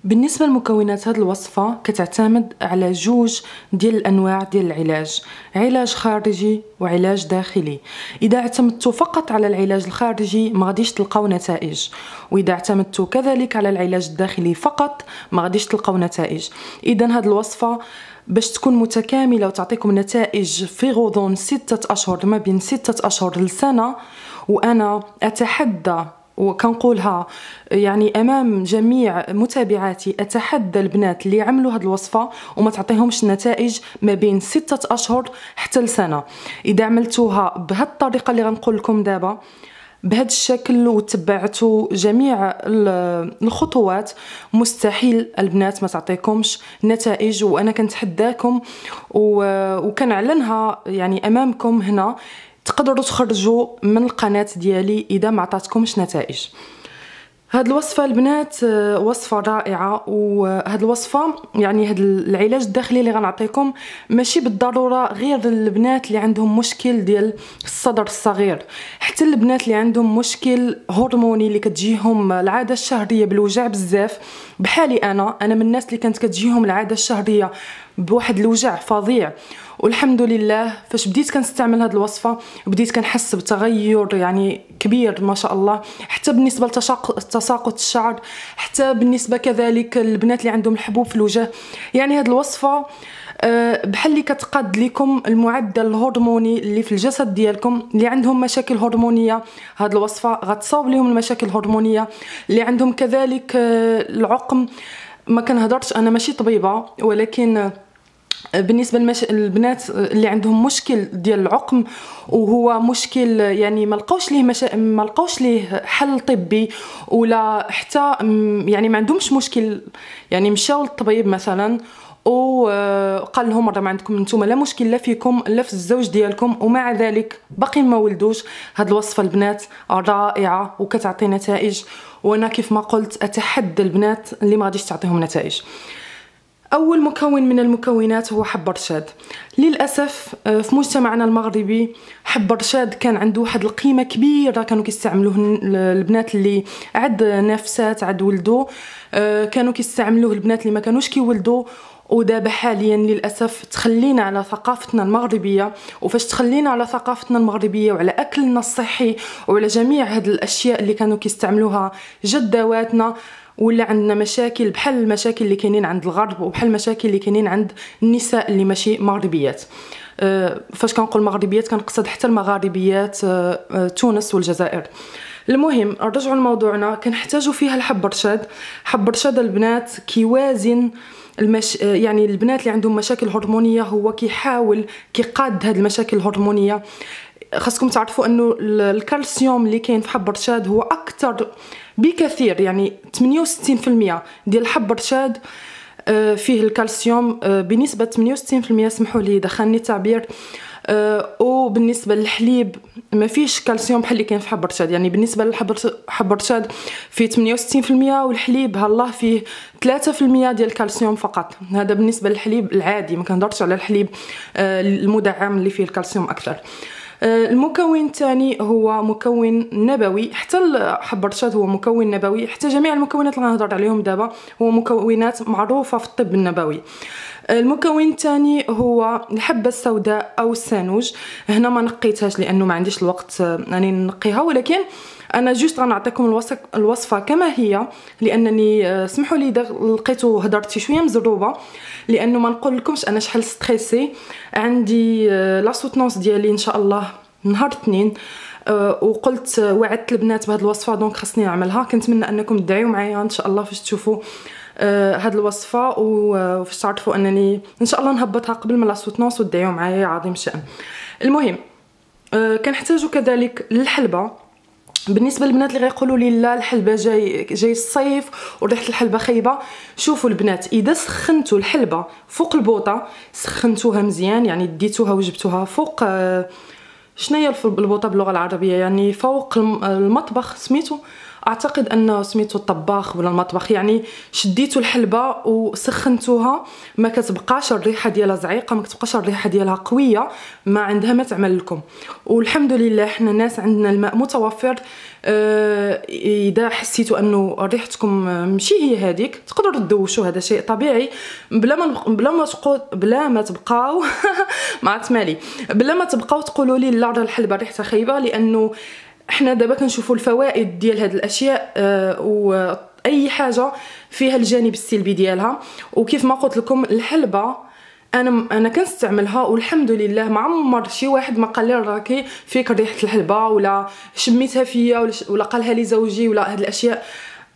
بالنسبه لمكونات هذه الوصفه كتعتمد على جوج ديال الانواع ديال العلاج، علاج خارجي وعلاج داخلي. اذا اعتمدتوا فقط على العلاج الخارجي ما غاديش تلقاو نتائج، واذا اعتمدتوا كذلك على العلاج الداخلي فقط ما غاديش تلقاو نتائج. اذا هذه الوصفه باش تكون متكامله وتعطيكم نتائج في غضون 6 اشهر، ما بين 6 اشهر لسنه، وانا اتحدى وكنقولها يعني امام جميع متابعاتي، اتحدى البنات اللي عملوا هذه الوصفه وما تعطيهمش نتائج ما بين 6 اشهر حتى لسنه. اذا عملتوها بهذه الطريقه اللي غنقول لكم دابا بهذا الشكل وتبعتوا جميع الخطوات، مستحيل البنات ما تعطيكمش نتائج. وانا كنتحداكم وكنعلنها يعني امامكم هنا، تقدروا تخرجوا من القناه ديالي اذا ما عطاتكمش نتائج. هاد الوصفه البنات وصفه رائعه، وهاد الوصفه يعني هاد العلاج الداخلي اللي غنعطيكم ماشي بالضروره غير البنات اللي عندهم مشكل ديال الصدر الصغير، حتى البنات اللي عندهم مشكل هرموني اللي كتجيهم العاده الشهريه بالوجع بزاف، بحالي انا من الناس اللي كانت كتجيهم العاده الشهريه بواحد الوجع فظيع. والحمد لله فاش بديت كنستعمل هذه الوصفه بديت كنحس بتغير يعني كبير ما شاء الله، حتى بالنسبه لتساقط الشعر، حتى بالنسبه كذلك البنات اللي عندهم الحبوب في الوجه. يعني هذه الوصفه بحال اللي كتقاد لكم المعدل الهرموني اللي في الجسد ديالكم. اللي عندهم مشاكل هرمونيه هذه الوصفه غتصاوب لهم المشاكل الهرمونيه. اللي عندهم كذلك العقم، ما كنهضرش انا ماشي طبيبه، ولكن بالنسبه للبنات اللي عندهم مشكل ديال العقم وهو مشكل يعني ما لقاوش ليه حل طبي، ولا حتى يعني ما عندهمش مشكل، يعني مشاو للطبيب مثلا وقال لهم راه ما عندكم نتوما لا مشكل لا فيكم لا في الزوج ديالكم، ومع ذلك باقي ما ولدوش. هاد الوصفه البنات رائعه وكتعطي نتائج، وانا كيف ما قلت اتحدى البنات اللي ما غاديش تعطيهم نتائج. اول مكون من المكونات هو حب الرشاد. للاسف في مجتمعنا المغربي حب الرشاد كان عنده واحد القيمه كبيره، كانوا كيستعملوه البنات اللي عاد نفسات عاد ولدوا، كانوا كيستعملوه البنات اللي ما كانوش كيولدوا. ودابا حاليا للاسف تخلينا على ثقافتنا المغربيه، وفاش تخلينا على ثقافتنا المغربيه وعلى اكلنا الصحي وعلى جميع هاد الاشياء اللي كانوا كيستعملوها جدواتنا، ولا عندنا مشاكل بحال المشاكل اللي كاينين عند الغرب وبحال المشاكل اللي كاينين عند النساء اللي ماشي مغربيات. فاش كنقول مغربيات كنقصد حتى المغاربيات تونس والجزائر. المهم نرجعوا لموضوعنا، كنحتاجوا فيها الحب الرشاد. حب الرشاد البنات كيوازن يعني البنات اللي عندهم مشاكل هرمونيه، هو كيحاول كيقاد هذه المشاكل الهرمونيه. خاصكم تعرفوا انه الكالسيوم اللي كاين في حب الرشاد هو اكثر بكثير، يعني 68% ديال حب الرشاد فيه الكالسيوم بنسبه 68%، سمحوا لي دخلني التعبير. وبالنسبه للحليب ما فيش كالسيوم بحال اللي كاين في حب الرشاد، يعني بالنسبه لحب الرشاد فيه 68%، والحليب هالله فيه 3% ديال الكالسيوم فقط. هذا بالنسبه للحليب العادي، ما كنهضرش على الحليب المدعم اللي فيه الكالسيوم اكثر. المكون الثاني هو مكون نبوي. حتى حب الرشاد هو مكون نبوي، حتى جميع المكونات اللي غنهضر عليهم دابا هو مكونات معروفه في الطب النبوي. المكون الثاني هو الحبه السوداء او السانوج. هنا ما نقيتهاش لانه ما عنديش الوقت اني نقيها، ولكن انا جوست غنعطيكم الوصفه كما هي، لانني سمحوا لي لقيتو هضرتي شويه مزروبه، لانه ما نقول لكمش انا شحال ستريسي. عندي لا سوتونس ديالي ان شاء الله نهار الاثنين، وقلت وعدت البنات بهذه الوصفه دونك خاصني نعملها. كنتمنى انكم تدعيو معايا ان شاء الله فاش تشوفوا هاد الوصفه، وفاش تعرفوا انني ان شاء الله نهبطها قبل ما لا سوتونس وتدعيو معايا عظيم الشأن. المهم كنحتاجوا كذلك للحلبه. بالنسبه للبنات اللي غيقولوا لي لا الحلبه جاي الصيف وريحه الحلبه خايبه، شوفوا البنات اذا سخنتوا الحلبه فوق البوطه، سخنتوها مزيان يعني ديتوها وجبتوها فوق شناهي البوطه باللغه العربيه، يعني فوق المطبخ سميتو اعتقد انه سميتو الطباخ ولا المطبخ، يعني شديتو الحلبه وسخنتوها ما كتبقاش الريحه ديالها زعيقه، ما كتبقاش الريحه ديالها قويه، ما عندها ما تعمل لكم. والحمد لله حنا الناس عندنا الماء متوفر. اذا حسيتوا انه ريحتكم ماشي هي هذيك تقدروا تدوشوا، هذا شيء طبيعي، بلا ما تبقاو ما عرفت مالي، بلا ما تبقاو تقولوا لي لا الحلبه ريحتها خايبه، لانه احنا دابا كنشوفوا الفوائد ديال هاد الاشياء، واي حاجه فيها الجانب السلبي ديالها. وكيف ما قلت لكم الحلبه انا كنستعملها والحمد لله ما عمر شي واحد ما قال لي راكي فيك ريحه الحلبه ولا شميتها فيا ولا قالها لي زوجي ولا هاد الاشياء،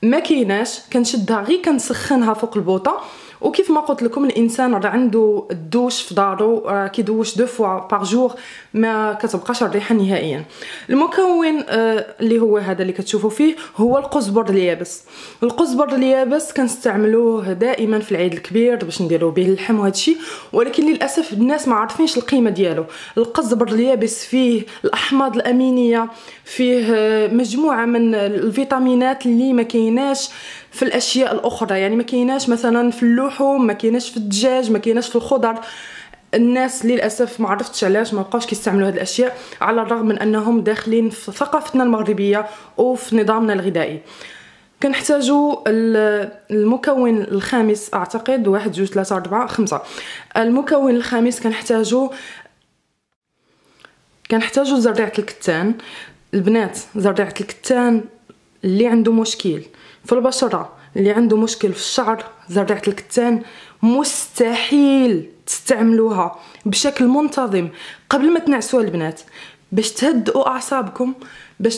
ما كايناش. كنشدها غير كنسخنها فوق البوطه. وكيف ما قلت لكم الانسان راه عنده الدوش في دارو، كيدوش 2 فوا باغ جور، ما كتبقاش الريحه نهائيا. المكون اللي هو هذا اللي كتشوفوا فيه هو القزبر اليابس. القزبر اليابس كنستعملوه دائما في العيد الكبير باش نديروا به اللحم وهذا الشيء، ولكن للاسف الناس ما عارفينش القيمه ديالو. القزبر اليابس فيه الاحماض الامينيه، فيه مجموعه من الفيتامينات اللي ما كايناش في الاشياء الاخرى، يعني ما كايناش مثلا في اللحوم، ما كايناش في الدجاج، ما كايناش في الخضر. الناس للاسف ما عرفتش علاش ما بقاوش كيستعملوا هذه الاشياء، على الرغم من انهم داخلين في ثقافتنا المغربيه وفي نظامنا الغذائي. كنحتاجوا المكون الخامس، اعتقد 1 2 3 4 5. المكون الخامس كنحتاجوا زريعه الكتان. البنات زريعه الكتان اللي عنده مشكل في البشره، اللي عنده مشكل في الشعر، زريعه الكتان مستحيل تستعملوها بشكل منتظم قبل ما تنعسوا البنات، باش تهدئوا اعصابكم، باش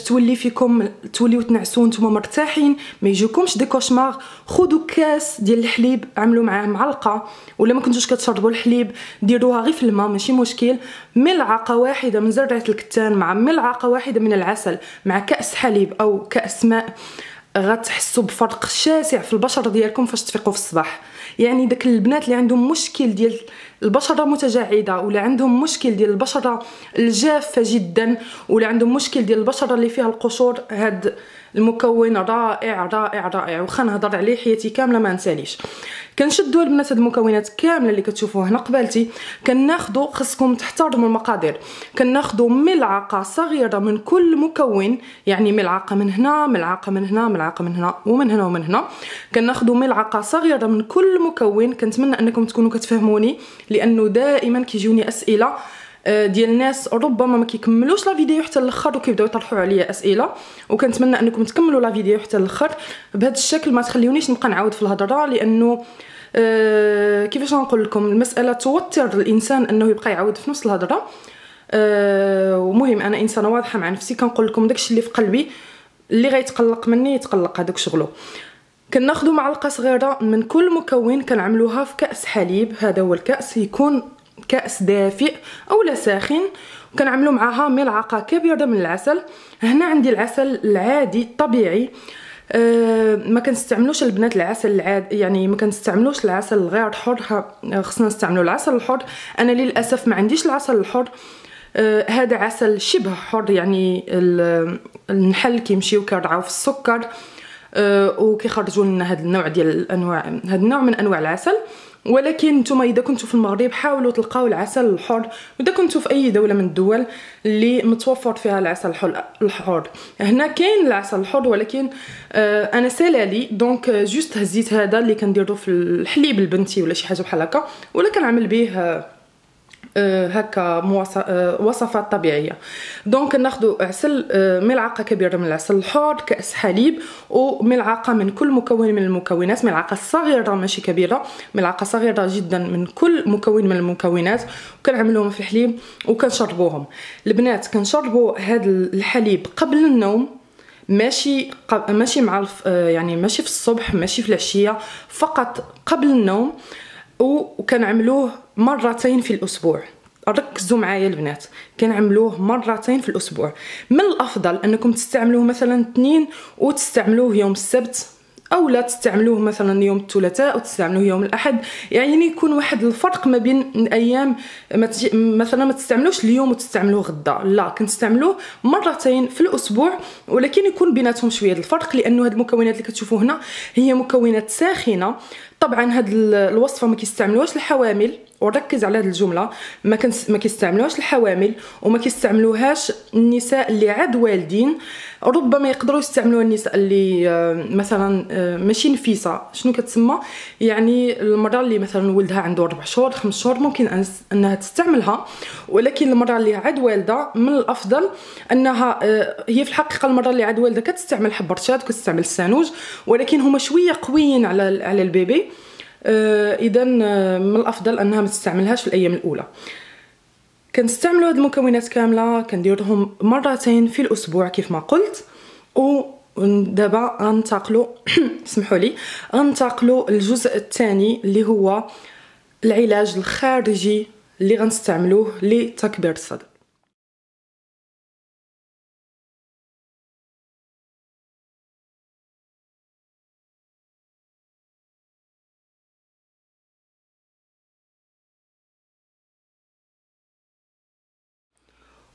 توليو تنعسوا نتوما مرتاحين، ما يجيكمش دي كوشمار. خذوا كاس ديال الحليب، عملوا معاه معلقه، ولا ما كنتوش كتشربوا الحليب ديروها غير في الماء ماشي مشكل. ملعقه واحده من زرعه الكتان مع ملعقه واحده من العسل مع كاس حليب او كاس ماء، غتحسوا بفرق شاسع في البشره ديالكم فاش تفيقوا في الصباح. يعني داك البنات اللي عندهم مشكل ديال البشره متجعده، ولا عندهم مشكل ديال البشره الجافه جدا، ولا عندهم مشكل ديال البشره اللي فيها القشور، هاد المكون رائع رائع رائع، وخا نهضر عليه حياتي كامله ما نساليش. كنشدوا البنات هاد المكونات كامله اللي كتشوفوها هنا قبالتي، كناخذوا، خصكم تحترموا المقادير، كناخذوا ملعقه صغيره من كل مكون، يعني ملعقه من هنا، ملعقه من هنا، ملعقه من هنا، ومن هنا ومن هنا. كناخذوا ملعقه صغيره من كل مكون. كنتمنى انكم تكونوا كتفهموني، لانه دائما كيجوني اسئله ديال الناس ربما ما كيكملوش لا فيديو حتى الاخر وكيبداو يطرحوا عليا اسئله، وكنتمنى انكم تكملوا لا فيديو حتى الاخر. بهذا الشكل ما تخليونيش نبقى نعاود في الهضره، لانه كيفاش نقول لكم، المساله توتر الانسان انه يبقى يعاود في نفس الهضره. ومهم انا انسانه واضحه مع نفسي، كنقول لكم داكشي اللي في قلبي، اللي غيتقلق مني يتقلق، هذاك شغله. كناخذوا معلقه صغيره من كل مكون، كنعملوها في كاس حليب. هذا هو الكاس، يكون كاس دافئ او لا ساخن، وكنعملوا معها ملعقه كبيره من العسل. هنا عندي العسل العادي الطبيعي، ما كنستعملوش البنات العسل العادي، يعني ما كنستعملوش العسل الغير حر، خصنا نستعملوا العسل الحر. انا للاسف ما عنديش العسل الحر، هذا عسل شبه حر، يعني النحل كيمشيو كيرعاو في السكر وكيخرجوا لنا هذا النوع ديال الانواع، هذا النوع من انواع العسل. ولكن نتوما اذا كنتوا في المغرب حاولوا تلقاو العسل الحر، واذا كنتوا في اي دوله من الدول اللي متوفر فيها العسل الحر. هنا كاين العسل الحر، ولكن انا سالالي دونك جوست هزيت هذا اللي كنديرو في الحليب البنتي ولا شي حاجه بحال هكا، ولا كنعمل به هكا وصفات طبيعيه. دونك ناخذوا عسل، ملعقه كبيره من العسل الحار، كاس حليب، وملعقه من كل مكون من المكونات، ملعقه صغيره ماشي كبيره، ملعقه صغيره جدا من كل مكون من المكونات، وكنعملوهم في الحليب وكنشربوهم. البنات كنشربوا هذا الحليب قبل النوم، ماشي مع يعني ماشي في الصبح، ماشي في العشيه، فقط قبل النوم. وكنعملوه مرتين في الاسبوع. ركزوا معايا البنات، كنعملوه مرتين في الاسبوع. من الافضل انكم تستعملوه مثلا 2 وتستعملوه يوم السبت او لا تستعملوه مثلا يوم الثلاثاء او تستعملوه يوم الاحد. يعني يكون واحد الفرق ما بين الايام، مثلا ما تستعملوش اليوم وتستعملوه غدا، لا كنستعملوه مرتين في الاسبوع، ولكن يكون بيناتهم شويه الفرق، لانه هاد المكونات اللي كتشوفوا هنا هي مكونات ساخنه. طبعا هاد الوصفه ما كيستعملوهاش الحوامل، وركز على هذه الجمله، ما كيستعملوهاش الحوامل وما كيستعملوهاش النساء اللي عاد والدين. ربما يقدروا يستعملوها النساء اللي مثلا ماشي نفيسه. شنو كتسمى؟ يعني المراه اللي مثلا ولدها عنده 4 شهور 5 شهور ممكن انها تستعملها، ولكن المراه اللي عاد والده من الافضل انها هي في الحقيقه المراه اللي عاد والده كتستعمل حب رشاد وكتستعمل السانوج، ولكن هما شويه قويين على البيبي. اذا من الافضل انها ما تستعملهاش في الايام الاولى. كنستعملوا هاد المكونات كامله، كنديرهم مرتين في الاسبوع كيف ما قلت. ودابا غننتقلوا سمحوا لي، غننتقلوا الجزء الثاني اللي هو العلاج الخارجي اللي غنستعملوه لتكبير الصدر.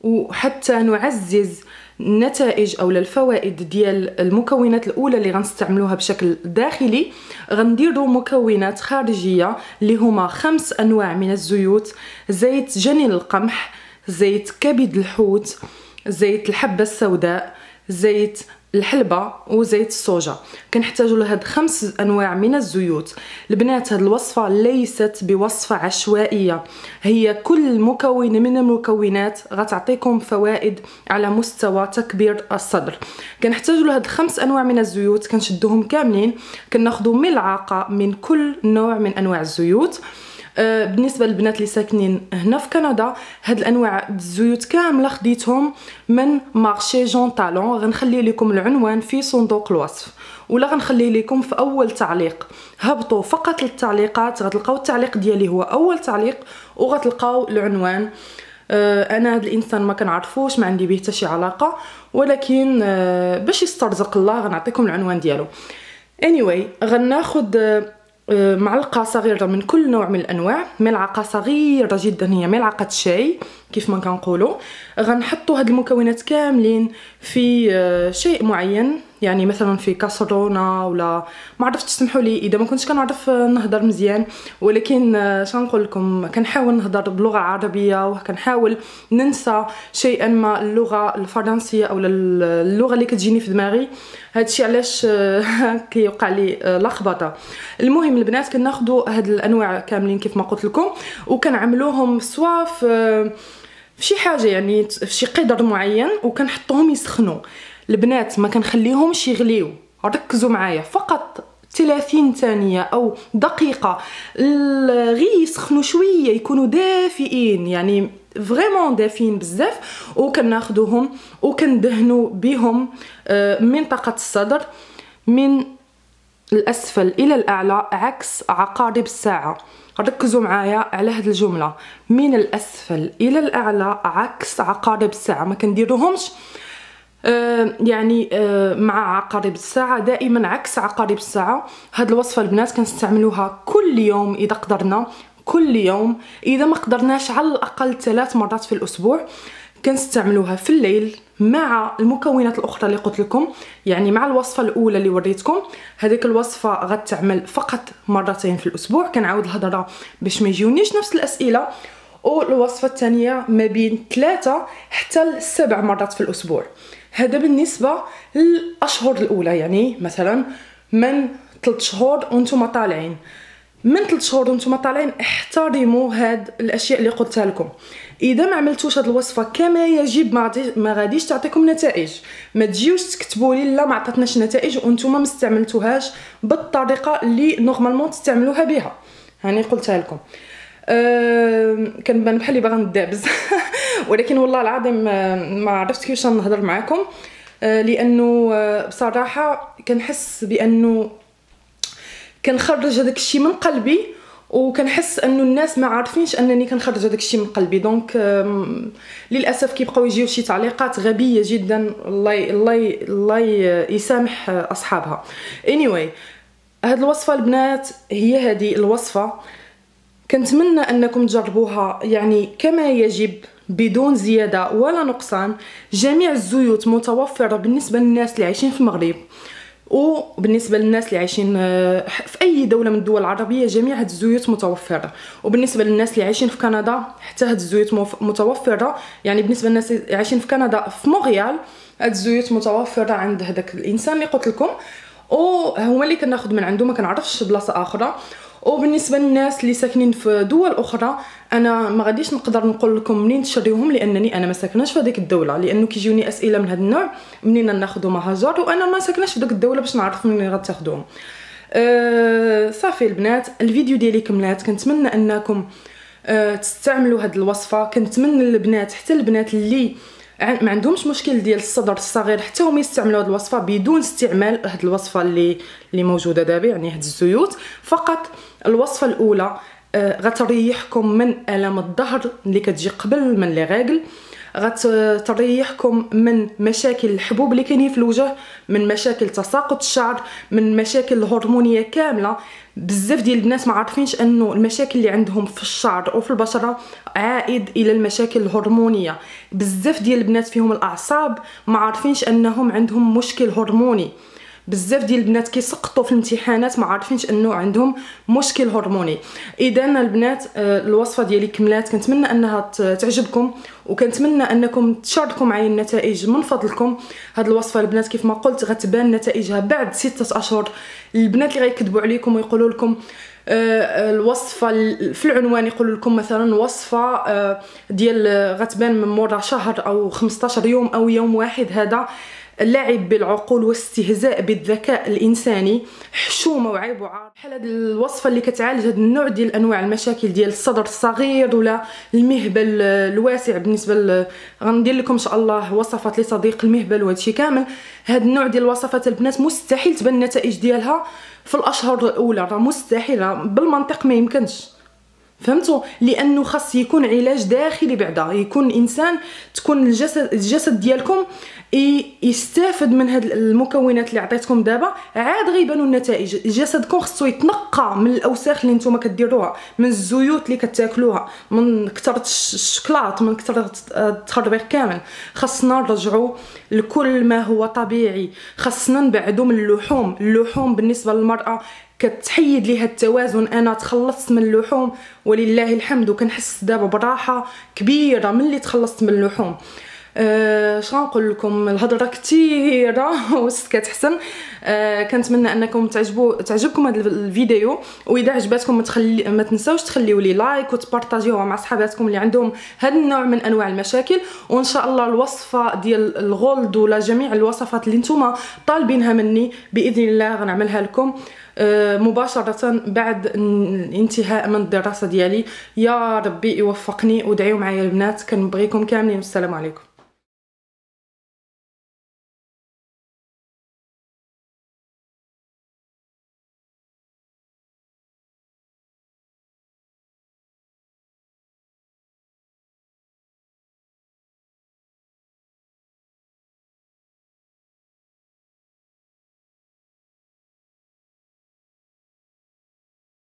وحتى نعزز النتائج او الفوائد ديال المكونات الاولى اللي غنستعملوها بشكل داخلي، غنديروا مكونات خارجيه اللي هما 5 انواع من الزيوت: زيت جنين القمح، زيت كبد الحوت، زيت الحبه السوداء، زيت الحلبة، وزيت الصوجا. كنحتاجوا لهاد 5 انواع من الزيوت. البنات هاد الوصفه ليست بوصفه عشوائيه، هي كل مكون من المكونات غتعطيكم فوائد على مستوى تكبير الصدر. كنحتاجوا لهاد 5 انواع من الزيوت، كنشدوهم كاملين، كناخذوا ملعقه من كل نوع من انواع الزيوت. بالنسبه للبنات اللي ساكنين هنا في كندا، هاد الانواع الزيوت كامله خديتهم من مارشي جون طالون. غنخلي لكم العنوان في صندوق الوصف، ولا غنخليه لكم في اول تعليق. هبطوا فقط للتعليقات، غتلقاو التعليق ديالي هو اول تعليق، وغتلقاو العنوان. انا هاد الانسان ما كنعرفوش، ما عندي به حتى شي علاقه، ولكن باش يسترزق الله غنعطيكم العنوان ديالو. anyway غناخذ معلقه صغيره من كل نوع من الانواع، ملعقه صغيره جدا هي ملعقه شاي كيف ما كنقولوا. غنحطوا هاد المكونات كاملين في شيء معين، يعني مثلا في كاسرونه، ولا ما عرفتش، تسمحوا لي اذا ما كنتش كنعرف نهضر مزيان، ولكن شنقول لكم كنحاول نهضر بلغه عربيه، وكنحاول ننسى شيئا ما اللغه الفرنسيه او اللغه اللي كتجيني في دماغي. هادشي علاش كيوقع لي لخبطه. المهم البنات كناخذوا هاد الانواع كاملين كيف ما قلت لكم، وكنعملوهم سوا في شي حاجه، يعني في شي قدر معين، وكنحطوهم يسخنوا. البنات ما كنخليهمش يغليو، ركزوا معايا، فقط 30 ثانيه او دقيقه غير يسخنوا شويه، يكونوا دافئين، يعني فريمون دافئين بزاف. وكناخذوهم وكندهنوا بهم منطقه الصدر من الاسفل الى الاعلى عكس عقارب الساعه. ركزوا معايا على هذه الجمله، من الاسفل الى الاعلى عكس عقارب الساعه. ما كنديروهمش يعني مع عقارب الساعه، دائما عكس عقارب الساعه. هاد الوصفه البنات كنستعملوها كل يوم اذا قدرنا، كل يوم. اذا ما قدرناش على الاقل 3 مرات في الاسبوع. كنستعملوها في الليل مع المكونات الاخرى اللي قلت لكم، يعني مع الوصفه الاولى اللي وريتكم. هذيك الوصفه غتعمل فقط مرتين في الاسبوع. كنعاود الهضره باش ما يجيونيش نفس الاسئله. والوصفه الثانيه ما بين 3 حتى 7 مرات في الاسبوع. هذا بالنسبه للاشهر الاولى، يعني مثلا من 3 شهور وانتم طالعين. من 3 شهور وانتم طالعين احترموا هاد الاشياء اللي قلتها لكم. اذا ما عملتوش هاد الوصفه كما يجب ما غاديش تعطيكم نتائج. ما تجيوش تكتبوا لي لا ما عطاتناش نتائج وانتم ما استعملتوهاش بالطريقه اللي نورمالمون تستعملوها بها. هاني قلتها لكم. كنبان بحال اللي باغا ندابز ولكن والله العظيم ما عرفت كيفاش نهضر معكم، لانه بصراحه كنحس بانه كنخرج هذاك الشيء من قلبي، وكنحس انه الناس ما عارفينش انني كنخرج هذاك الشيء من قلبي. دونك للاسف كيبقاو يجيو شي تعليقات غبيه جدا، الله يسامح اصحابها. anyway هاد الوصفه البنات هي هذه الوصفه، كنتمنى انكم تجربوها يعني كما يجب بدون زياده ولا نقصان. جميع الزيوت متوفره بالنسبه للناس اللي عايشين في المغرب، وبالنسبه للناس اللي عايشين في اي دوله من الدول العربيه جميع هاد الزيوت متوفره. وبالنسبه للناس اللي عايشين في كندا حتى هاد الزيوت متوفره، يعني بالنسبه للناس اللي عايشين في كندا في مونريال هاد الزيوت متوفره عند هذاك الانسان اللي قلت لكم، وهما اللي كناخذ من عنده، ما كنعرفش بلاصه اخرى. وبالنسبه للناس اللي ساكنين في دول اخرى انا ما غاديش نقدر نقول لكم منين تشريوهم، لانني انا ما ساكناش في هذيك الدوله، لانه كيجيوني اسئله من هذا النوع منين ناخذوا مهاجر وانا ما ساكناش في ديك الدوله باش نعرف منين غتاخذوهم. صافي البنات، الفيديو ديالي كملات. كنتمنى انكم تستعملوا هذه الوصفه. كنتمنى البنات، حتى البنات اللي ما عندهمش مشكل ديال الصدر الصغير، حتى هم يستعملوا هذه الوصفه بدون استعمال هذه الوصفه اللي موجوده دابا، يعني هذه الزيوت فقط. الوصفه الاولى غتريحكم من الام الظهر اللي كتجي قبل من لي غاغل، غتريحكم من مشاكل الحبوب اللي كاينين في الوجه، من مشاكل تساقط الشعر، من مشاكل الهرمونيه كامله. بزاف ديال الناس ما عارفينش انه المشاكل اللي عندهم في الشعر وفي البشره عائد الى المشاكل الهرمونيه. بزاف ديال البنات فيهم الاعصاب ما عارفينش انهم عندهم مشكل هرموني. بزاف ديال البنات كيسقطوا في الامتحانات ما عارفينش انه عندهم مشكل هرموني. اذا البنات الوصفه ديالي كملات، كنتمنى انها تعجبكم، وكنتمنى انكم تشاركوا معايا النتائج من فضلكم. هاد الوصفه البنات كيف ما قلت غتبان نتائجها بعد 6 اشهر. البنات اللي غيكذبوا عليكم ويقولوا لكم الوصفه في العنوان، يقولوا لكم مثلا وصفه ديال غتبان من مورا شهر او 15 يوم او يوم واحد، هذا لعب بالعقول واستهزاء بالذكاء الانساني، حشومه وعيب وعار. بحال هاد الوصفه اللي كتعالج هاد النوع ديال انواع المشاكل ديال الصدر الصغير ولا المهبل الواسع. بالنسبه غندير لكم ان شاء الله وصفات لصديق المهبل وهادشي كامل. هاد النوع ديال الوصفات البنات مستحيل تبان النتائج ديالها في الاشهر الاولى، راه مستحيل، بالمنطق ما يمكنش، فهمتوا؟ لانه خاص يكون علاج داخلي بعدا، يكون انسان تكون الجسد ديالكم يستافد من هاد المكونات اللي عطيتكم دابا، عاد غيبانوا النتائج. جسدكم خصو يتنقى من الاوساخ اللي نتوما كديروها، من الزيوت اللي كتاكلوها، من كثره الشكلاط، من كثره التخربيق كامل. خاصنا نرجعوا لكل ما هو طبيعي. خاصنا نبعدوا من اللحوم بالنسبه للمراه كتحيد ليها التوازن. انا تخلصت من اللحوم ولله الحمد، وكنحس دابا براحه كبيره ملي تخلصت من اللحوم. شنقول لكم، الهضره كثيره وست كتحسن. كنتمنى انكم تعجبكم هذا الفيديو، واذا عجباتكم ما تنساوش تخليوا لي لايك وتبارطاجيوها مع صحاباتكم اللي عندهم هذا النوع من انواع المشاكل. وان شاء الله الوصفه ديال الغولد ولا جميع الوصفات اللي نتوما طالبينها مني باذن الله غنعملها لكم مباشرة بعد الانتهاء من الدراسة ديالي. يا ربي يوفقني، ودعيو معايا البنات، كنبغيكم كاملين. والسلام عليكم.